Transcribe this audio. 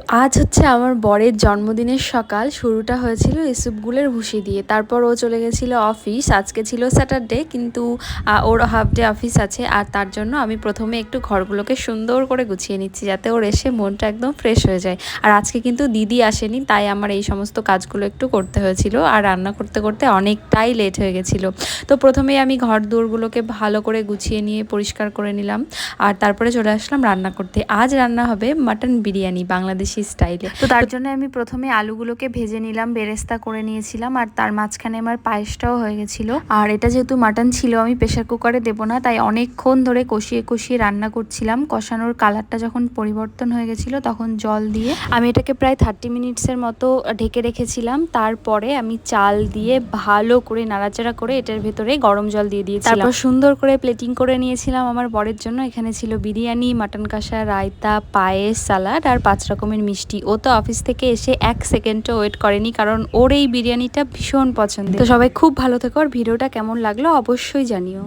আজ হচ্ছে আমার বরের জন্মদিনের সকাল। শুরুটা হয়েছিল ইসুপগুলের ভুসি দিয়ে। তারপর ও চলে গেছিল অফিস। আজকে ছিল স্যাটারডে, কিন্তু ওর হাফ ডে অফিস আছে। আর তার জন্য আমি প্রথমে একটু ঘরগুলোকে সুন্দর করে গুছিয়ে নিচ্ছি, যাতে ওর এসে মনটা একদম ফ্রেশ হয়ে যায়। আর আজকে কিন্তু দিদি আসেনি, তাই আমার এই সমস্ত কাজগুলো একটু করতে হয়েছিল। আর রান্না করতে করতে অনেকটাই লেট হয়ে গেছিলো। তো প্রথমেই আমি ঘর দৌড়গুলোকে ভালো করে গুছিয়ে নিয়ে পরিষ্কার করে নিলাম। আর তারপরে চলে আসলাম রান্না করতে। আজ রান্না হবে মাটন বিরিয়ানি বাংলাদেশি স্টাইলে। তো তার জন্য আমি প্রথমে আলুগুলোকে ভেজে নিলাম, বেরেস্তা করে নিয়েছিলাম। আর তার মাঝখানে আমার পায়েসটাও হয়ে গেছিলো। আর এটা যেহেতু মাটন ছিল, আমি প্রেশার কুকারে দেবো না, তাই অনেকক্ষণ ধরে কষিয়ে কষিয়ে রান্না করছিলাম। কষানোর কালারটা যখন পরিবর্তন হয়ে গেছিলো, তখন জল দিয়ে আমি এটাকে প্রায় 30 মিনিটসের মতো ঢেকে রেখেছিলাম। তারপরে আমি চাল দিয়ে ভালো করে নাড়াচাড়া করে এটার ভেতরে গরম জল দিয়ে দিয়েছিলাম। তারপর সুন্দর করে প্লেটিং করে নিয়েছিলাম আমার বরের জন্য। এখানে ছিল বিরিয়ানি, মাটন কষা, রায়তা, পায়েস, সালাড আর 5 রকমের মিষ্টি। ও তো অফিস থেকে এসে 1 সেকেন্ডও ওয়েট করেনি, কারণ ওর এই বিরিয়ানিটা ভীষণ পছন্দের। তো সবাই খুব ভালো থেকো। আর ভিডিওটা কেমন লাগলো অবশ্যই জানিও।